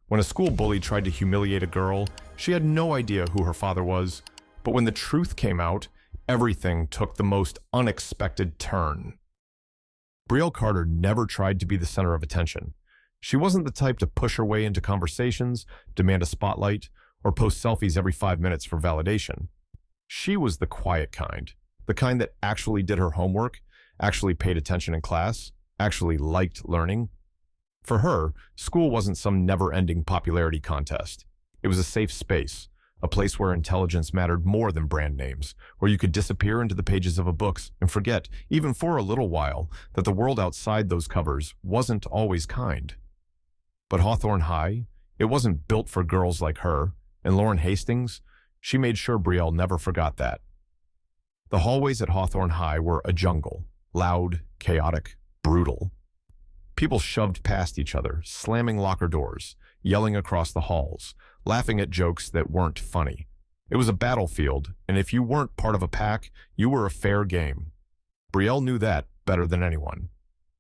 When a school bully tried to humiliate a girl, she had no idea who her father was. But when the truth came out, everything took the most unexpected turn. Brielle Carter never tried to be the center of attention. She wasn't the type to push her way into conversations, demand a spotlight, or post selfies every 5 minutes for validation. She was the quiet kind, the kind that actually did her homework, actually paid attention in class, actually liked learning. For her, school wasn't some never-ending popularity contest. It was a safe space, a place where intelligence mattered more than brand names, where you could disappear into the pages of a book and forget, even for a little while, that the world outside those covers wasn't always kind. But Hawthorne High, it wasn't built for girls like her, and Lauren Hastings, she made sure Brielle never forgot that. The hallways at Hawthorne High were a jungle, loud, chaotic, brutal. People shoved past each other, slamming locker doors, yelling across the halls, laughing at jokes that weren't funny. It was a battlefield, and if you weren't part of a pack, you were a fair game. Brielle knew that better than anyone.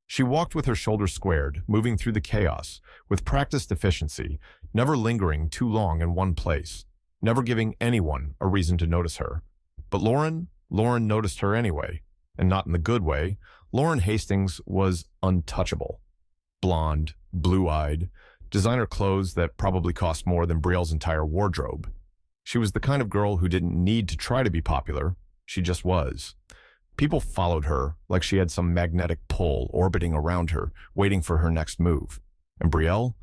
She walked with her shoulders squared, moving through the chaos, with practiced efficiency, never lingering too long in one place, never giving anyone a reason to notice her. But Lauren noticed her anyway, and not in the good way. Lauren Hastings was untouchable. Blonde, blue-eyed, designer clothes that probably cost more than Brielle's entire wardrobe. She was the kind of girl who didn't need to try to be popular. She just was. People followed her like she had some magnetic pull orbiting around her, waiting for her next move. And Brielle?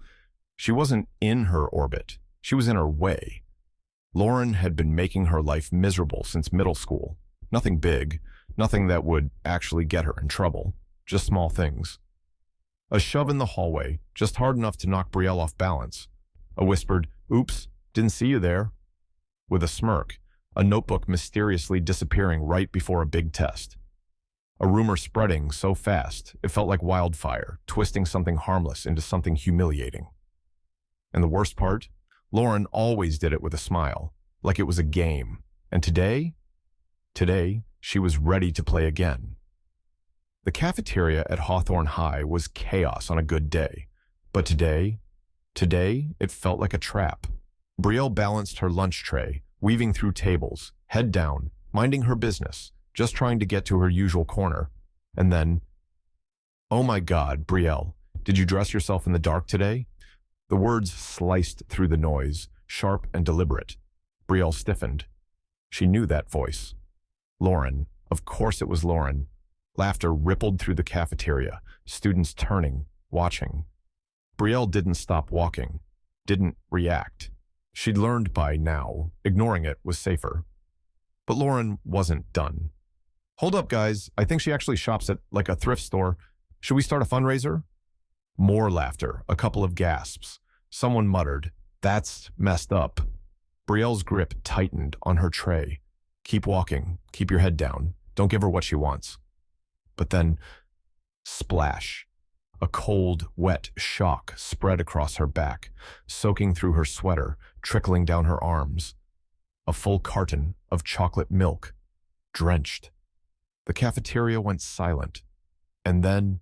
She wasn't in her orbit. She was in her way. Lauren had been making her life miserable since middle school. Nothing big, nothing that would actually get her in trouble. Just small things. A shove in the hallway, just hard enough to knock Brielle off balance. A whispered, "Oops, didn't see you there." With a smirk, a notebook mysteriously disappearing right before a big test. A rumor spreading so fast, it felt like wildfire, twisting something harmless into something humiliating. And the worst part? Lauren always did it with a smile, like it was a game. And today, she was ready to play again. The cafeteria at Hawthorne High was chaos on a good day. But today, it felt like a trap. Brielle balanced her lunch tray, weaving through tables, head down, minding her business, just trying to get to her usual corner. And then, "Oh my God, Brielle, did you dress yourself in the dark today?" The words sliced through the noise, sharp and deliberate. Brielle stiffened. She knew that voice. Lauren. Of course it was Lauren. Laughter rippled through the cafeteria, students turning, watching. Brielle didn't stop walking, didn't react. She'd learned by now, ignoring it was safer. But Lauren wasn't done. "Hold up, guys. I think she actually shops at, like, a thrift store. Should we start a fundraiser?" More laughter, a couple of gasps. Someone muttered, "That's messed up." Brielle's grip tightened on her tray. "Keep walking. Keep your head down. Don't give her what she wants." But then, splash. A cold, wet shock spread across her back, soaking through her sweater, trickling down her arms. A full carton of chocolate milk, drenched. The cafeteria went silent. And then,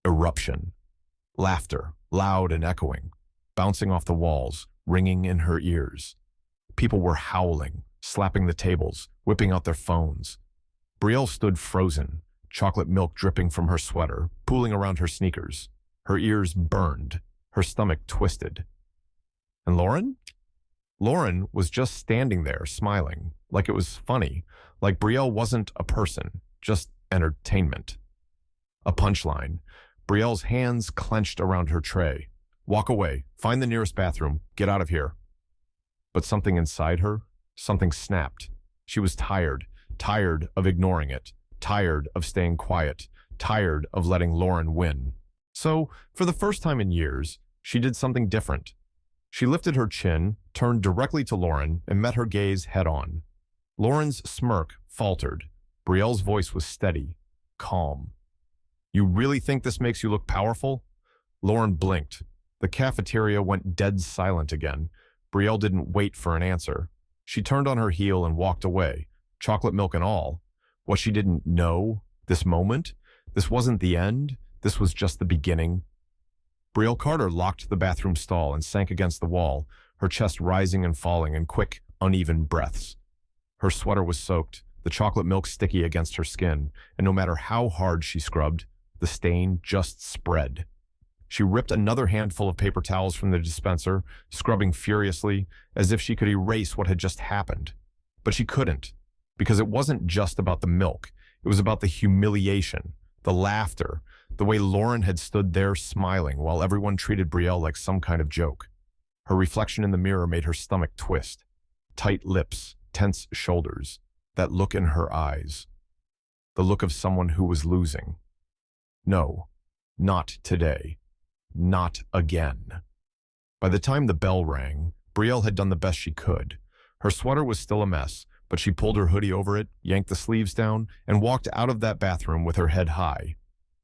eruption. Laughter, loud and echoing, bouncing off the walls, ringing in her ears. People were howling, slapping the tables, whipping out their phones. Brielle stood frozen, chocolate milk dripping from her sweater, pooling around her sneakers. Her ears burned, her stomach twisted. And Lauren? Lauren was just standing there, smiling, like it was funny, like Brielle wasn't a person, just entertainment. A punchline. Brielle's hands clenched around her tray. "Walk away, find the nearest bathroom, get out of here." But something inside her, something snapped. She was tired of ignoring it, tired of staying quiet, tired of letting Lauren win. So, for the first time in years, she did something different. She lifted her chin, turned directly to Lauren, and met her gaze head-on. Lauren's smirk faltered. Brielle's voice was steady, calm. "You really think this makes you look powerful?" Lauren blinked. The cafeteria went dead silent again. Brielle didn't wait for an answer. She turned on her heel and walked away, chocolate milk and all. What she didn't know, this moment, this wasn't the end, this was just the beginning. Brielle Carter locked the bathroom stall and sank against the wall, her chest rising and falling in quick, uneven breaths. Her sweater was soaked, the chocolate milk sticky against her skin, and no matter how hard she scrubbed, the stain just spread. She ripped another handful of paper towels from the dispenser, scrubbing furiously, as if she could erase what had just happened. But she couldn't, because it wasn't just about the milk. It was about the humiliation, the laughter, the way Lauren had stood there smiling while everyone treated Brielle like some kind of joke. Her reflection in the mirror made her stomach twist. Tight lips, tense shoulders, that look in her eyes. The look of someone who was losing. No, not today. Not again. By the time the bell rang, Brielle had done the best she could. Her sweater was still a mess, but she pulled her hoodie over it, yanked the sleeves down, and walked out of that bathroom with her head high.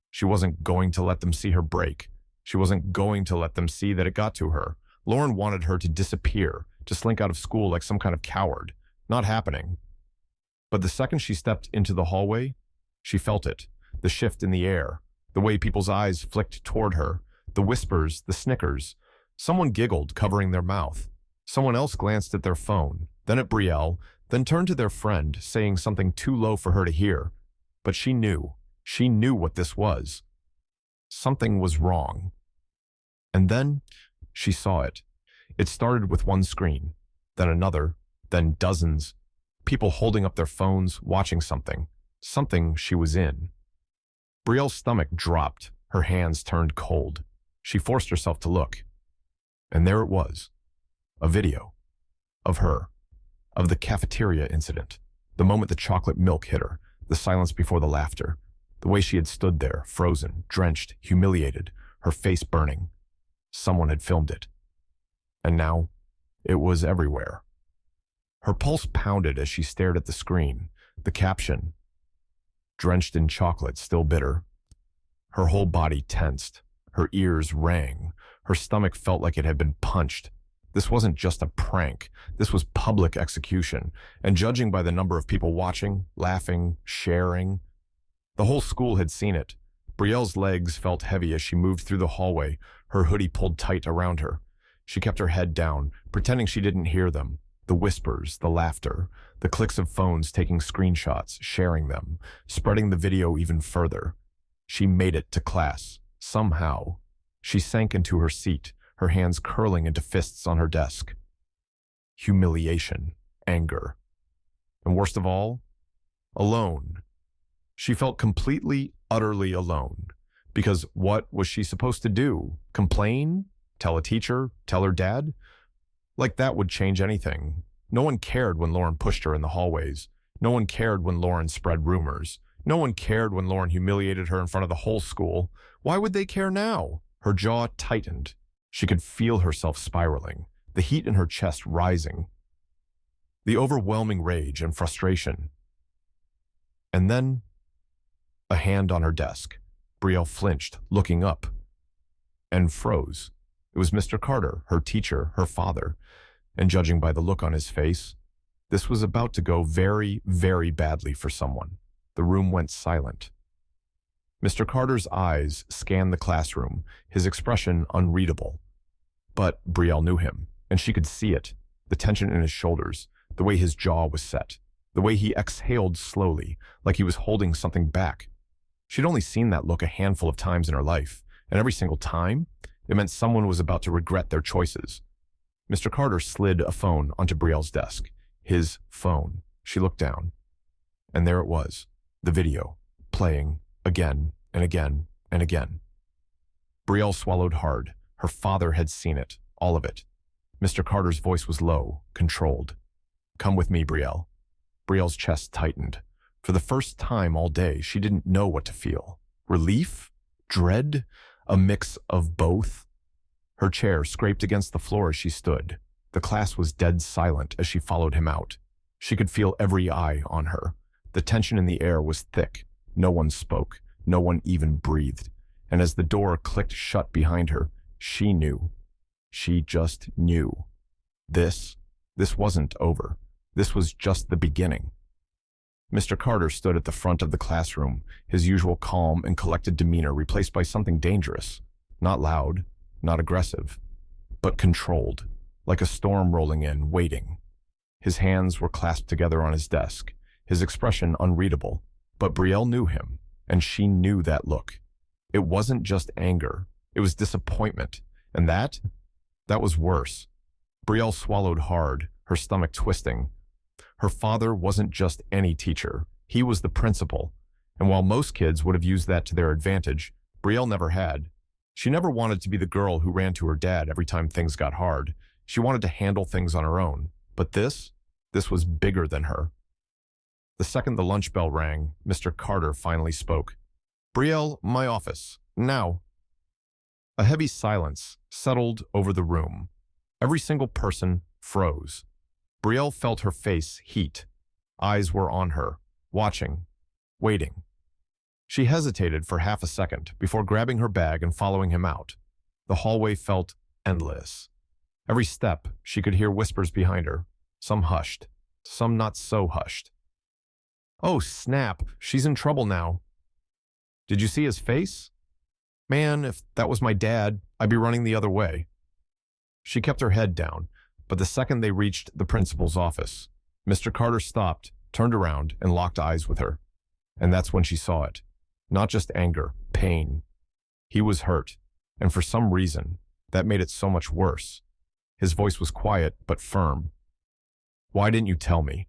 She wasn't going to let them see her break. She wasn't going to let them see that it got to her. Lauren wanted her to disappear, to slink out of school like some kind of coward. Not happening. But the second she stepped into the hallway, she felt it. The shift in the air, the way people's eyes flicked toward her, the whispers, the snickers. Someone giggled, covering their mouth. Someone else glanced at their phone, then at Brielle, then turned to their friend, saying something too low for her to hear. But she knew what this was. Something was wrong. And then she saw it. It started with one screen, then another, then dozens. People holding up their phones, watching something. Something she was in. Brielle's stomach dropped. Her hands turned cold. She forced herself to look. And there it was. A video. Of her. Of the cafeteria incident. The moment the chocolate milk hit her. The silence before the laughter. The way she had stood there, frozen, drenched, humiliated, her face burning. Someone had filmed it. And now, it was everywhere. Her pulse pounded as she stared at the screen. The caption, drenched in chocolate, still bitter. Her whole body tensed. Her ears rang. Her stomach felt like it had been punched. This wasn't just a prank. This was public execution. And judging by the number of people watching, laughing, sharing, the whole school had seen it. Brielle's legs felt heavy as she moved through the hallway, her hoodie pulled tight around her. She kept her head down, pretending she didn't hear them. The whispers, the laughter, the clicks of phones taking screenshots, sharing them, spreading the video even further. She made it to class, somehow. She sank into her seat, her hands curling into fists on her desk. Humiliation, anger, and worst of all, alone. She felt completely, utterly alone. Because what was she supposed to do? Complain? Tell a teacher? Tell her dad? Like that would change anything. No one cared when Lauren pushed her in the hallways. No one cared when Lauren spread rumors. No one cared when Lauren humiliated her in front of the whole school. Why would they care now? Her jaw tightened. She could feel herself spiraling, the heat in her chest rising. The overwhelming rage and frustration. And then, a hand on her desk. Brielle flinched, looking up, and froze. It was Mr. Carter, her teacher, her father, and judging by the look on his face, this was about to go very, very badly for someone. The room went silent. Mr. Carter's eyes scanned the classroom, his expression unreadable. But Brielle knew him, and she could see it, the tension in his shoulders, the way his jaw was set, the way he exhaled slowly, like he was holding something back. She'd only seen that look a handful of times in her life, and every single time, it meant someone was about to regret their choices. Mr. Carter slid a phone onto Brielle's desk. His phone. She looked down. And there it was, the video, playing again and again and again. Brielle swallowed hard. Her father had seen it, all of it. Mr. Carter's voice was low, controlled. "Come with me, Brielle." Brielle's chest tightened. For the first time all day, she didn't know what to feel. Relief? Dread? A mix of both? Her chair scraped against the floor as she stood. The class was dead silent as she followed him out. She could feel every eye on her. The tension in the air was thick. No one spoke. No one even breathed. And as the door clicked shut behind her, she knew. She just knew. This wasn't over. This was just the beginning. Mr. Carter stood at the front of the classroom, his usual calm and collected demeanor replaced by something dangerous. Not loud, not aggressive, but controlled, like a storm rolling in, waiting. His hands were clasped together on his desk, his expression unreadable, but Brielle knew him, and she knew that look. It wasn't just anger, it was disappointment, and that was worse. Brielle swallowed hard, her stomach twisting. Her father wasn't just any teacher, he was the principal, and while most kids would have used that to their advantage, Brielle never had. She never wanted to be the girl who ran to her dad every time things got hard. She wanted to handle things on her own, but this was bigger than her. The second the lunch bell rang, Mr. Carter finally spoke. "Brielle, my office, now." A heavy silence settled over the room. Every single person froze. Brielle felt her face heat. Eyes were on her, watching, waiting. She hesitated for half a second before grabbing her bag and following him out. The hallway felt endless. Every step, she could hear whispers behind her, some hushed, some not so hushed. "Oh, snap, she's in trouble now. Did you see his face? Man, if that was my dad, I'd be running the other way." She kept her head down, but the second they reached the principal's office, Mr. Carter stopped, turned around, and locked eyes with her. And that's when she saw it. Not just anger, pain. He was hurt, and for some reason, that made it so much worse. His voice was quiet but firm. "Why didn't you tell me?"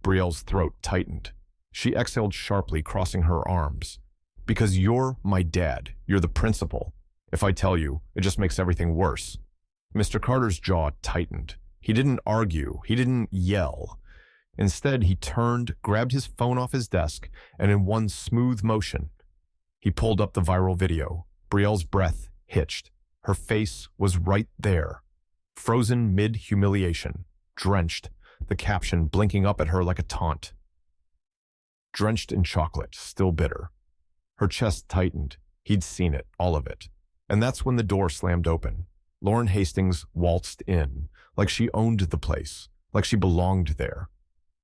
Brielle's throat tightened. She exhaled sharply, crossing her arms. "Because you're my dad. You're the principal. If I tell you, it just makes everything worse." Mr. Carter's jaw tightened. He didn't argue. He didn't yell. Instead, he turned, grabbed his phone off his desk, and in one smooth motion, he pulled up the viral video. Brielle's breath hitched. Her face was right there, frozen mid-humiliation, drenched, the caption blinking up at her like a taunt. "Drenched in chocolate, still bitter." Her chest tightened. He'd seen it, all of it. And that's when the door slammed open. Lauren Hastings waltzed in, like she owned the place, like she belonged there.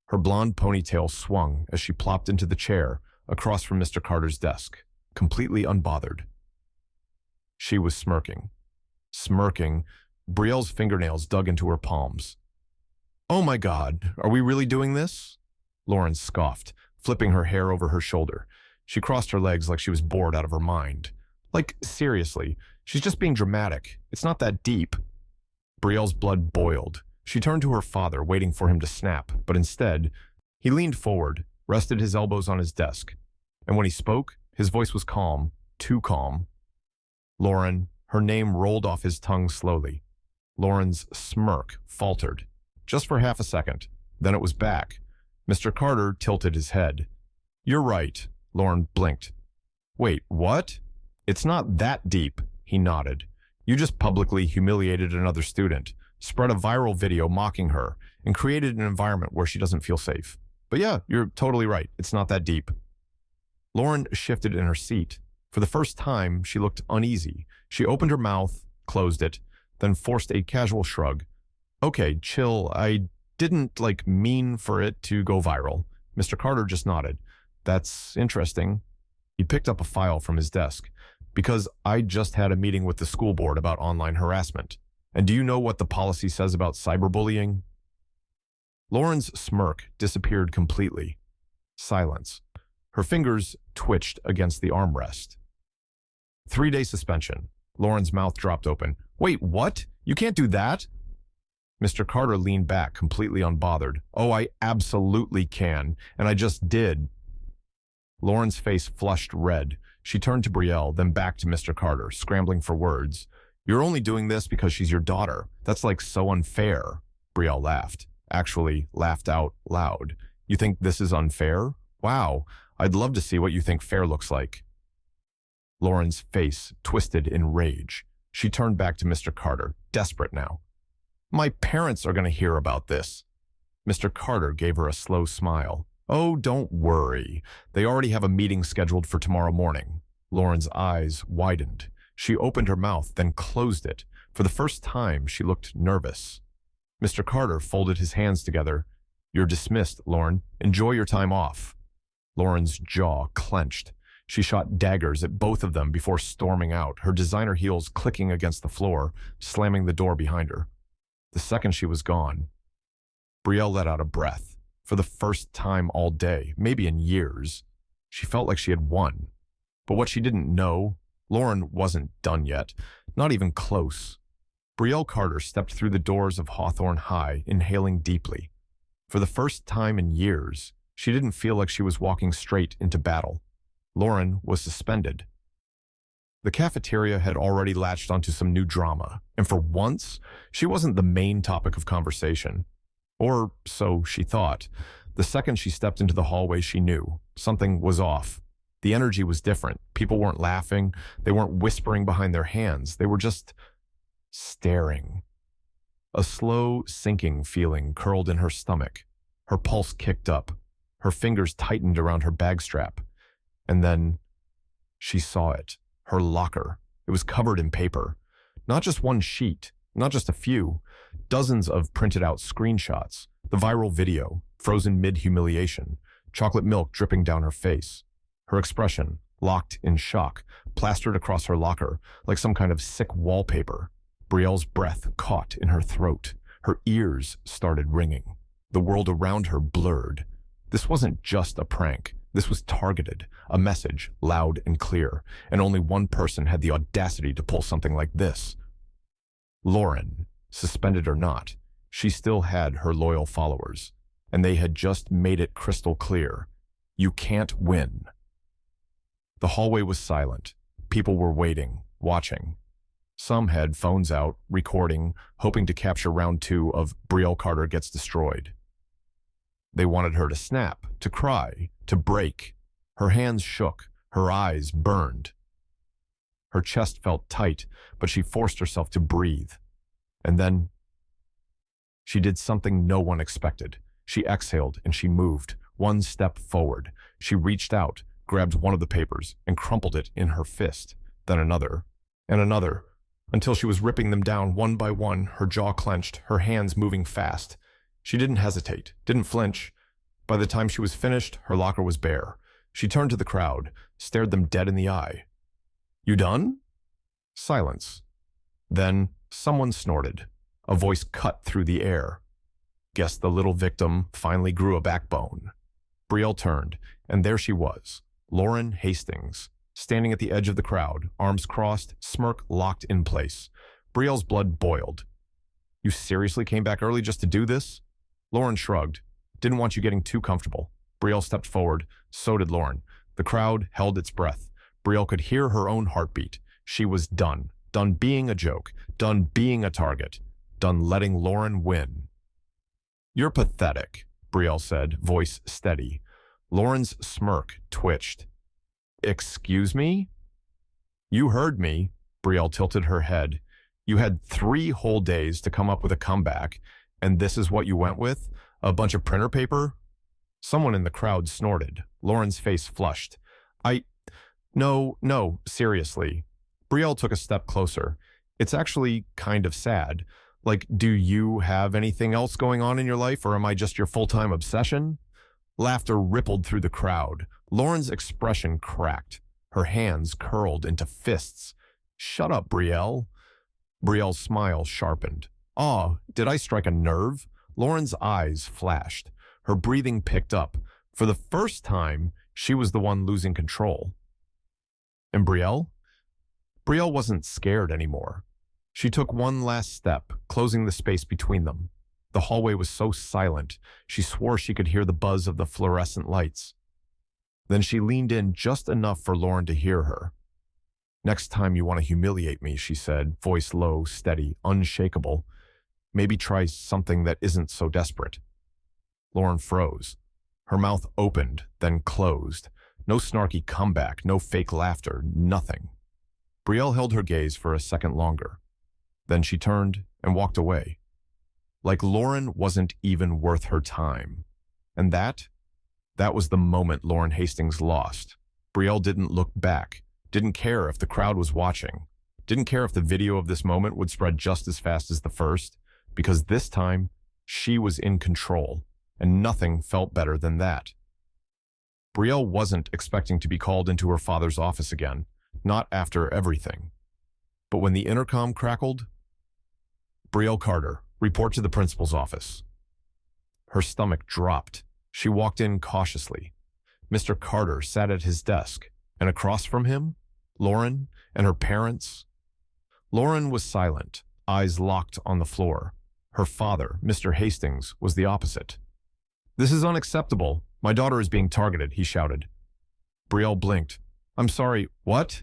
Her blonde ponytail swung as she plopped into the chair across from Mr. Carter's desk, completely unbothered. She was smirking. Smirking, Brielle's fingernails dug into her palms. "Oh my God, are we really doing this?" Lauren scoffed, flipping her hair over her shoulder. She crossed her legs like she was bored out of her mind. "Like, seriously, she's just being dramatic. It's not that deep." Brielle's blood boiled. She turned to her father, waiting for him to snap, but instead, he leaned forward, rested his elbows on his desk. And when he spoke, his voice was calm, too calm. "Lauren," her name rolled off his tongue slowly. Lauren's smirk faltered, just for half a second. Then it was back. Mr. Carter tilted his head. "You're right," Lauren blinked. "Wait, what?" "It's not that deep," he nodded. "You just publicly humiliated another student, spread a viral video mocking her, and created an environment where she doesn't feel safe. But yeah, you're totally right. It's not that deep." Lauren shifted in her seat. For the first time, she looked uneasy. She opened her mouth, closed it, then forced a casual shrug. "Okay, chill. I didn't, mean for it to go viral." Mr. Carter just nodded. "That's interesting." He picked up a file from his desk. "Because I just had a meeting with the school board about online harassment. And do you know what the policy says about cyberbullying?" Lauren's smirk disappeared completely. Silence. Her fingers twitched against the armrest. 3-day suspension. Lauren's mouth dropped open. "Wait, what? You can't do that?" Mr. Carter leaned back, completely unbothered. "Oh, I absolutely can, and I just did." Lauren's face flushed red. She turned to Brielle, then back to Mr. Carter, scrambling for words. "You're only doing this because she's your daughter. That's so unfair." Brielle laughed. Actually, laughed out loud. "You think this is unfair? Wow, I'd love to see what you think fair looks like." Lauren's face twisted in rage. She turned back to Mr. Carter, desperate now. "My parents are going to hear about this." Mr. Carter gave her a slow smile. "Oh, don't worry. They already have a meeting scheduled for tomorrow morning." Lauren's eyes widened. She opened her mouth, then closed it. For the first time, she looked nervous. Mr. Carter folded his hands together. "You're dismissed, Lauren. Enjoy your time off." Lauren's jaw clenched. She shot daggers at both of them before storming out, her designer heels clicking against the floor, slamming the door behind her. The second she was gone, Brielle let out a breath. For the first time all day, maybe in years, she felt like she had won. But what she didn't know, Lauren wasn't done yet, not even close. Brielle Carter stepped through the doors of Hawthorne High, inhaling deeply. For the first time in years, she didn't feel like she was walking straight into battle. Lauren was suspended. The cafeteria had already latched onto some new drama, and for once, she wasn't the main topic of conversation. Or so she thought. The second she stepped into the hallway, she knew something was off. The energy was different. People weren't laughing. They weren't whispering behind their hands. They were just staring. A slow, sinking feeling curled in her stomach. Her pulse kicked up. Her fingers tightened around her bag strap. And then she saw it. Her locker. It was covered in paper. Not just one sheet. Not just a few. Dozens of printed out screenshots. The viral video, frozen mid-humiliation. Chocolate milk dripping down her face. Her expression, locked in shock, plastered across her locker like some kind of sick wallpaper. Brielle's breath caught in her throat. Her ears started ringing. The world around her blurred. This wasn't just a prank. This was targeted, a message, loud and clear, and only one person had the audacity to pull something like this. Lauren, suspended or not, she still had her loyal followers, and they had just made it crystal clear. You can't win. The hallway was silent. People were waiting, watching. Some had phones out, recording, hoping to capture round 2 of Brielle Carter Gets Destroyed. They wanted her to snap, to cry, to break. Her hands shook, her eyes burned. Her chest felt tight, but she forced herself to breathe. And then she did something no one expected. She exhaled and she moved, one step forward. She reached out, grabbed one of the papers, and crumpled it in her fist, then another, and another, until she was ripping them down one by one, her jaw clenched, her hands moving fast. She didn't hesitate, didn't flinch. By the time she was finished, her locker was bare. She turned to the crowd, stared them dead in the eye. You done? Silence. Then someone snorted. A voice cut through the air. Guess the little victim finally grew a backbone. Brielle turned, and there she was, Lauren Hastings, standing at the edge of the crowd, arms crossed, smirk locked in place. Brielle's blood boiled. You seriously came back early just to do this? Lauren shrugged. Didn't want you getting too comfortable. Brielle stepped forward. So did Lauren. The crowd held its breath. Brielle could hear her own heartbeat. She was done. Done being a joke. Done being a target. Done letting Lauren win. You're pathetic, Brielle said, voice steady. Lauren's smirk twitched. Excuse me? You heard me. Brielle tilted her head. You had 3 whole days to come up with a comeback, and this is what you went with? A bunch of printer paper? Someone in the crowd snorted. Lauren's face flushed. No, seriously. Brielle took a step closer. It's actually kind of sad. Like, do you have anything else going on in your life, or am I just your full-time obsession? Laughter rippled through the crowd. Lauren's expression cracked. Her hands curled into fists. Shut up, Brielle. Brielle's smile sharpened. Oh, did I strike a nerve? Lauren's eyes flashed. Her breathing picked up. For the first time, she was the one losing control. And Brielle? Brielle wasn't scared anymore. She took one last step, closing the space between them. The hallway was so silent, she swore she could hear the buzz of the fluorescent lights. Then she leaned in just enough for Lauren to hear her. Next time you want to humiliate me, she said, voice low, steady, unshakable. Maybe try something that isn't so desperate. Lauren froze. Her mouth opened, then closed. No snarky comeback, no fake laughter, nothing. Brielle held her gaze for a second longer. Then she turned and walked away. Like Lauren wasn't even worth her time. And that was the moment Lauren Hastings lost. Brielle didn't look back, didn't care if the crowd was watching, didn't care if the video of this moment would spread just as fast as the first, because this time, she was in control, and nothing felt better than that. Brielle wasn't expecting to be called into her father's office again, not after everything. But when the intercom crackled, Brielle Carter, report to the principal's office. Her stomach dropped. She walked in cautiously. Mr. Carter sat at his desk, and across from him, Lauren and her parents. Lauren was silent, eyes locked on the floor. Her father, Mr. Hastings, was the opposite. "This is unacceptable. My daughter is being targeted," he shouted. Brielle blinked. "I'm sorry, what?"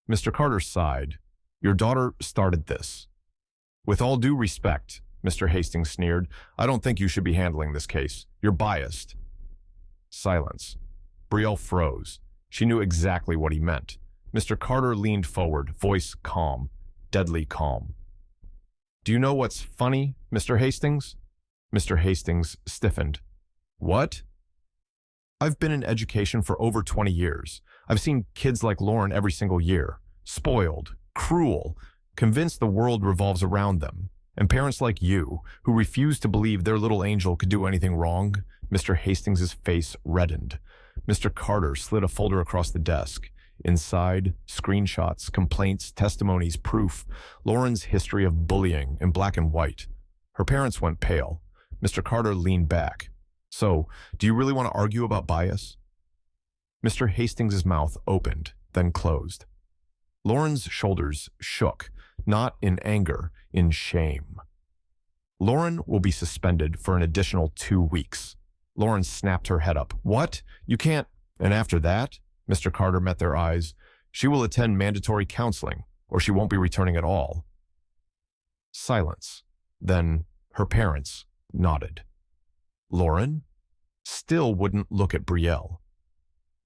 Mr. Carter sighed. "Your daughter started this." "With all due respect," Mr. Hastings sneered, "I don't think you should be handling this case. You're biased." Silence. Brielle froze. She knew exactly what he meant. Mr. Carter leaned forward, voice calm, deadly calm. "Do you know what's funny, Mr. Hastings?" Mr. Hastings stiffened. "What?" "I've been in education for over 20 years. I've seen kids like Lauren every single year. Spoiled, cruel, convinced the world revolves around them. And parents like you, who refuse to believe their little angel could do anything wrong." Mr. Hastings' face reddened. Mr. Carter slid a folder across the desk. Inside, screenshots, complaints, testimonies, proof. Lauren's history of bullying in black and white. Her parents went pale. Mr. Carter leaned back. "So, do you really want to argue about bias?" Mr. Hastings' mouth opened, then closed. Lauren's shoulders shook, not in anger, in shame. "Lauren will be suspended for an additional 2 weeks. Lauren snapped her head up. "What? You can't—" "And after that," Mr. Carter met their eyes, "she will attend mandatory counseling, or she won't be returning at all." Silence. Then her parents nodded. Lauren still wouldn't look at Brielle.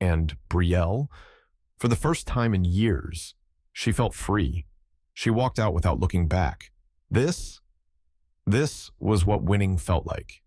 And Brielle, for the first time in years, she felt free. She walked out without looking back. This was what winning felt like.